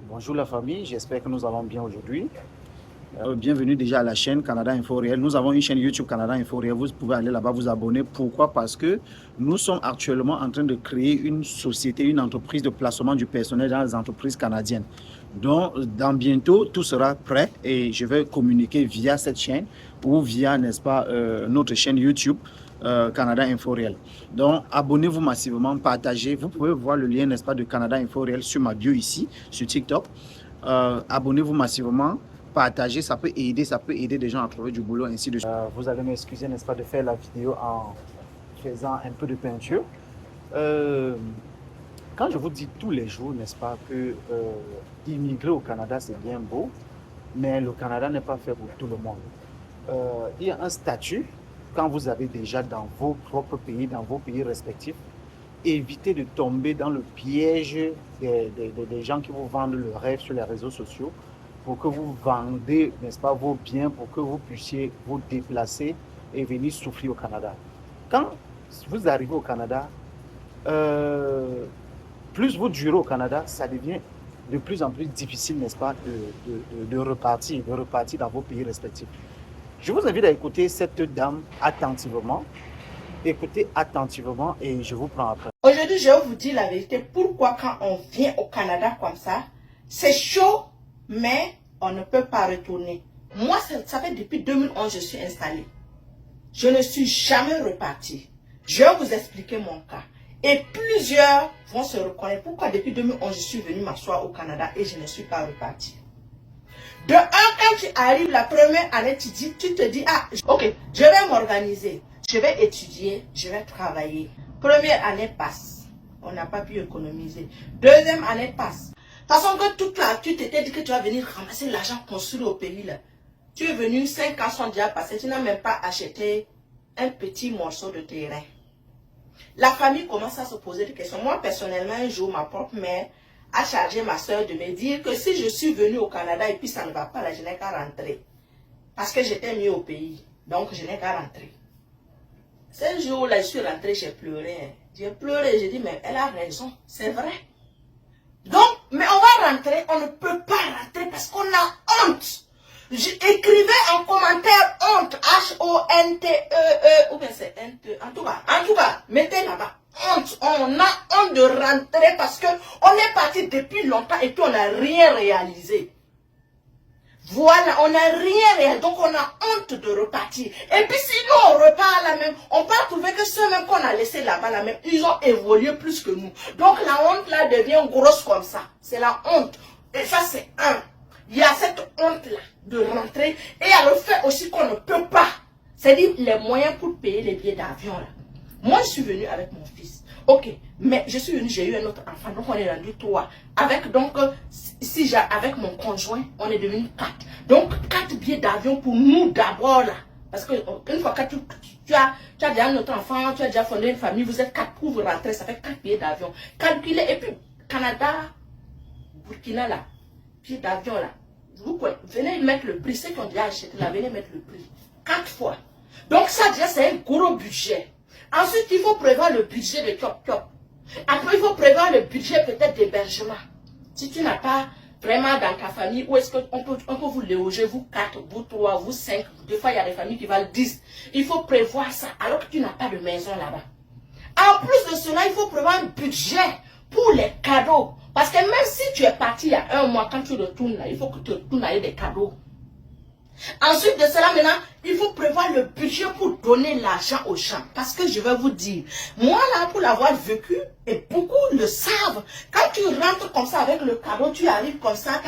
Bonjour la famille, j'espère que nous allons bien aujourd'hui. Bienvenue déjà à la chaîne Canada Info Réel. Nous avons une chaîne YouTube Canada Info Réel. Vous pouvez aller là-bas vous abonner. Pourquoi? Parce que nous sommes actuellement en train de créer une société, une entreprise de placement du personnel dans les entreprises canadiennes. Donc, dans bientôt, tout sera prêt et je vais communiquer via cette chaîne ou via, n'est-ce pas, notre chaîne YouTube Canada Info Réel. Donc, abonnez-vous massivement, partagez. Vous pouvez voir le lien, n'est-ce pas, de Canada Info Réel sur ma bio ici, sur TikTok. Abonnez-vous massivement. Partager, ça peut aider des gens à trouver du boulot, ainsi de suite. Vous allez m'excuser, n'est-ce pas, de faire la vidéo en faisant un peu de peinture. Quand je vous dis tous les jours, n'est-ce pas, que immigrer au Canada, c'est bien beau, mais le Canada n'est pas fait pour tout le monde. Il y a un statut, quand vous avez déjà dans vos propres pays, dans vos pays respectifs, évitez de tomber dans le piège des gens qui vous vendent le rêve sur les réseaux sociaux, pour que vous vendez, n'est-ce pas, vos biens, pour que vous puissiez vous déplacer et venir souffrir au Canada. Quand vous arrivez au Canada, plus vous durez au Canada, ça devient de plus en plus difficile, n'est-ce pas, de repartir dans vos pays respectifs. Je vous invite à écouter cette dame attentivement. Écoutez attentivement et je vous prends après. Aujourd'hui, je vais vous dire la vérité. Pourquoi quand on vient au Canada comme ça, c'est chaud, mais on ne peut pas retourner. Moi, ça fait depuis 2011 que je suis installée. Je ne suis jamais repartie. Je vais vous expliquer mon cas. Et plusieurs vont se reconnaître. Pourquoi depuis 2011, je suis venue m'asseoir au Canada et je ne suis pas repartie. De un, quand tu arrives la première année, tu te dis, ah, ok, je vais m'organiser. Je vais étudier, je vais travailler. Première année passe. On n'a pas pu économiser. Deuxième année passe. De toute façon, que toute là, tu t'étais dit que tu vas venir ramasser l'argent construit au pays là. Tu es venu, 5 ans sont déjà passés, tu n'as même pas acheté un petit morceau de terrain. La famille commence à se poser des questions. Moi, personnellement, un jour, ma propre mère a chargé ma soeur de me dire que si je suis venue au Canada et puis ça ne va pas là, je n'ai qu'à rentrer. Parce que j'étais mieux au pays. Donc, je n'ai qu'à rentrer. Ce jour-là, je suis rentrée, j'ai pleuré. J'ai pleuré, j'ai dit, mais elle a raison, c'est vrai. Donc, mais on va rentrer, on ne peut pas rentrer parce qu'on a honte. Écrivez en commentaire honte, H-O-N-T-E-E, ou bien c'est N-T, en tout cas, mettez là-bas, honte. On a honte de rentrer parce que on est parti depuis longtemps et puis on n'a rien réalisé. Voilà, on n'a rien réalisé, donc on a honte de repartir. Et puis si nous on repart là même, on peut trouver que ceux mêmes qu'on a laissés là-bas là même, ils ont évolué plus que nous. Donc la honte là devient grosse comme ça. C'est la honte. Et ça c'est un. Il y a cette honte là de rentrer. Et il y a le fait aussi qu'on ne peut pas. C'est-à-dire les moyens pour payer les billets d'avion là. Moi je suis venue avec mon fils. Ok, mais je suis venue, j'ai eu un autre enfant, donc on est rendu 3. Avec donc, avec mon conjoint, on est devenu 4. Donc 4 billets d'avion pour nous d'abord là. Parce que une fois que tu as déjà un autre enfant, tu as déjà fondé une famille, vous êtes 4 pour vous rentrer, ça fait 4 billets d'avion. Calculez, et puis Canada, Burkina là, billets d'avion là. Vous venez mettre le prix, ceux qui ont déjà acheté là, venez mettre le prix. 4 fois. Donc ça déjà c'est un gros budget. Ensuite, il faut prévoir le budget de Chop-Chop. Après, il faut prévoir le budget peut-être d'hébergement. Si tu n'as pas vraiment dans ta famille, où est-ce qu'on peut vous loger, vous 4, vous 3, vous 5. Des fois, il y a des familles qui valent 10. Il faut prévoir ça alors que tu n'as pas de maison là-bas. En plus de cela, il faut prévoir un budget pour les cadeaux. Parce que même si tu es parti il y a un mois, quand tu retournes là, il faut que tu retournes avec des cadeaux. Ensuite de cela, maintenant, il faut prévoir le budget pour donner l'argent aux gens. Parce que je vais vous dire, moi là, pour l'avoir vécu, et beaucoup le savent, quand tu rentres comme ça avec le cadeau, tu arrives comme ça,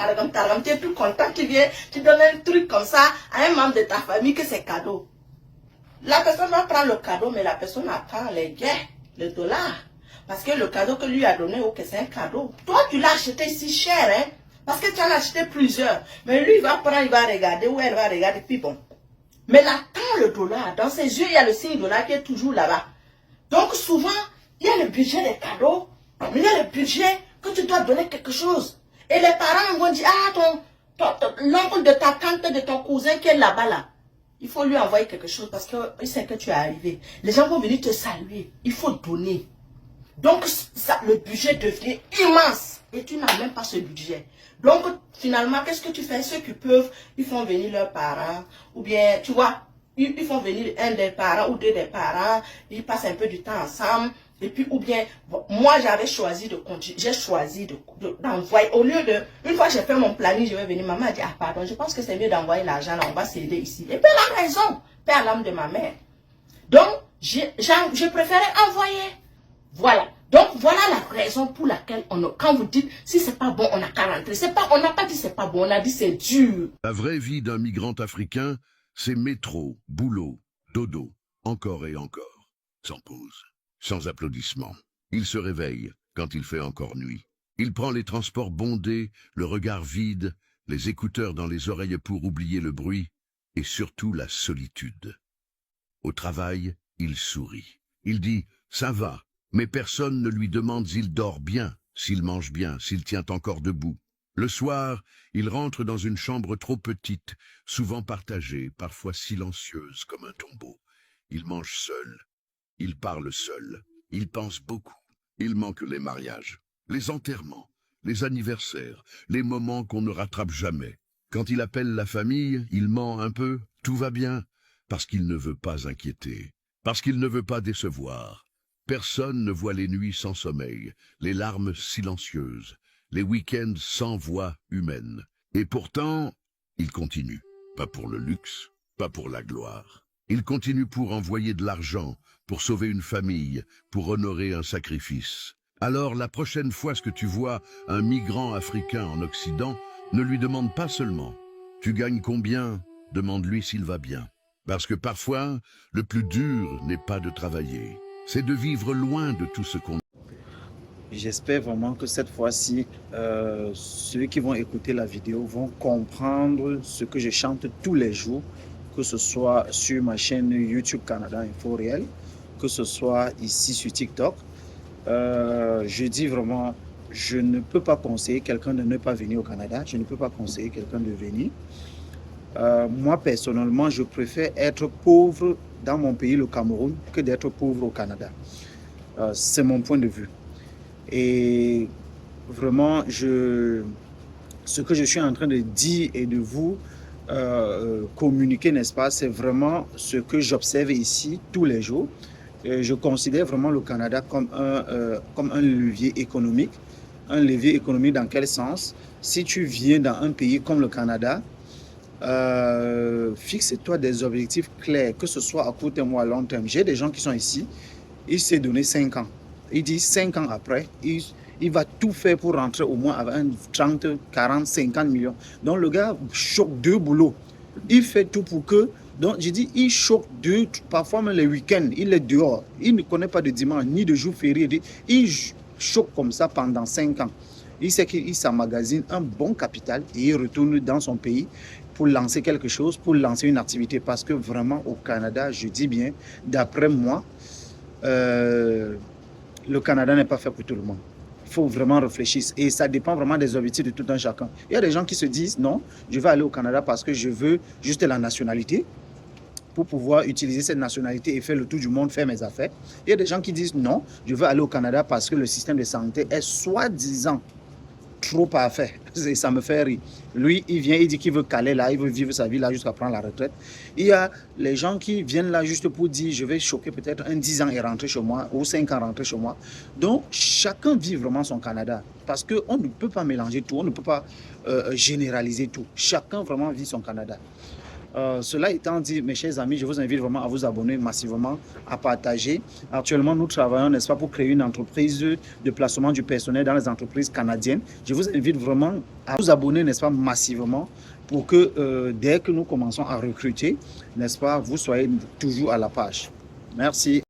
tu es plus content, tu viens, tu donnes un truc comme ça à un membre de ta famille que c'est cadeau. La personne va prendre le cadeau, mais la personne attend les gains, le dollar. Parce que le cadeau que lui a donné, ok, c'est un cadeau. Toi, tu l'as acheté si cher, hein. Parce que tu en as acheté plusieurs. Mais lui, il va prendre, il va regarder, ou elle va regarder, puis bon. Mais là, attends le dollar. Dans ses yeux, il y a le signe dollar qui est toujours là-bas. Donc, souvent, il y a le budget des cadeaux. Mais il y a le budget que tu dois donner quelque chose. Et les parents vont dire, ah, l'oncle de ta tante, de ton cousin qui est là-bas, là. Il faut lui envoyer quelque chose parce qu'il sait que tu es arrivé. Les gens vont venir te saluer. Il faut donner. Donc, ça, le budget devient immense. et tu n'as même pas ce budget. Donc, finalement, qu'est-ce que tu fais? Ceux qui peuvent, ils font venir leurs parents, ou bien, tu vois, ils font venir un des parents ou deux des parents, ils passent un peu du temps ensemble, et puis, ou bien, bon, moi, j'avais choisi de continuer, j'ai choisi d'envoyer, au lieu de, une fois j'ai fait mon planning, je vais venir, maman a dit, ah pardon, je pense que c'est mieux d'envoyer l'argent, là, on va s'aider ici. Et puis, elle a raison, paix à l'âme de ma mère. Donc, je préférais envoyer. Voilà. Donc, voilà la raison pour laquelle, quand vous dites, si c'est pas bon, on n'a qu'à rentrer. On n'a pas dit c'est pas bon, on a dit c'est dur. La vraie vie d'un migrant africain, c'est métro, boulot, dodo, encore et encore, sans pause, sans applaudissements. Il se réveille quand il fait encore nuit. Il prend les transports bondés, le regard vide, les écouteurs dans les oreilles pour oublier le bruit, et surtout la solitude. Au travail, il sourit. Il dit « ça va », mais personne ne lui demande s'il dort bien, s'il mange bien, s'il tient encore debout. Le soir, il rentre dans une chambre trop petite, souvent partagée, parfois silencieuse comme un tombeau. Il mange seul, il parle seul, il pense beaucoup. Il manque les mariages, les enterrements, les anniversaires, les moments qu'on ne rattrape jamais. Quand il appelle la famille, il ment un peu, tout va bien, parce qu'il ne veut pas inquiéter, parce qu'il ne veut pas décevoir. Personne ne voit les nuits sans sommeil, les larmes silencieuses, les week-ends sans voix humaine. Et pourtant, il continue. Pas pour le luxe, pas pour la gloire. Il continue pour envoyer de l'argent, pour sauver une famille, pour honorer un sacrifice. Alors, la prochaine fois que tu vois un migrant africain en Occident, ne lui demande pas seulement « Tu gagnes combien ?» Demande-lui s'il va bien. Parce que parfois, le plus dur n'est pas de travailler, c'est de vivre loin de tout ce qu'on... J'espère vraiment que cette fois-ci, ceux qui vont écouter la vidéo vont comprendre ce que je chante tous les jours, que ce soit sur ma chaîne YouTube Canada Info Réel, que ce soit ici sur TikTok. Je dis vraiment, je ne peux pas conseiller quelqu'un de ne pas venir au Canada, je ne peux pas conseiller quelqu'un de venir. Moi, personnellement, je préfère être pauvre dans mon pays, le Cameroun, que d'être pauvre au Canada. C'est mon point de vue. Et vraiment, ce que je suis en train de dire et de vous communiquer, n'est-ce pas, c'est vraiment ce que j'observe ici tous les jours. Je considère vraiment le Canada comme un levier économique. Un levier économique dans quel sens? Si tu viens dans un pays comme le Canada, fixe-toi des objectifs clairs, que ce soit à court terme ou à long terme. J'ai des gens qui sont ici, il s'est donné 5 ans. Il dit 5 ans après, il va tout faire pour rentrer au moins avec 30, 40, 50 millions. Donc le gars choque 2 boulots. Il fait tout pour que... Donc j'ai dit, il choque 2, parfois même les week-ends, il est dehors. Il ne connaît pas de dimanche, ni de jour férié. Il choque comme ça pendant 5 ans. Il sait qu'il s'emmagasine un bon capital et il retourne dans son pays pour lancer quelque chose, pour lancer une activité. Parce que vraiment au Canada, je dis bien, d'après moi, le Canada n'est pas fait pour tout le monde. Il faut vraiment réfléchir et ça dépend vraiment des objectifs de tout un chacun. Il y a des gens qui se disent non, je vais aller au Canada parce que je veux juste la nationalité pour pouvoir utiliser cette nationalité et faire le tour du monde, faire mes affaires. Il y a des gens qui disent non, je veux aller au Canada parce que le système de santé est soi-disant trop parfait. Et ça me fait rire. Lui, il vient, il dit qu'il veut caler là, il veut vivre sa vie là jusqu'à prendre la retraite. Il y a les gens qui viennent là juste pour dire je vais choquer peut-être 10 ans et rentrer chez moi, ou 5 ans rentrer chez moi. Donc, chacun vit vraiment son Canada. Parce qu'on ne peut pas mélanger tout, on ne peut pas généraliser tout. Chacun vraiment vit son Canada. Cela étant dit, mes chers amis, je vous invite vraiment à vous abonner massivement, à partager. Actuellement, nous travaillons, n'est-ce pas, pour créer une entreprise de placement du personnel dans les entreprises canadiennes. Je vous invite vraiment à vous abonner, n'est-ce pas, massivement pour que dès que nous commençons à recruter, n'est-ce pas, vous soyez toujours à la page. Merci.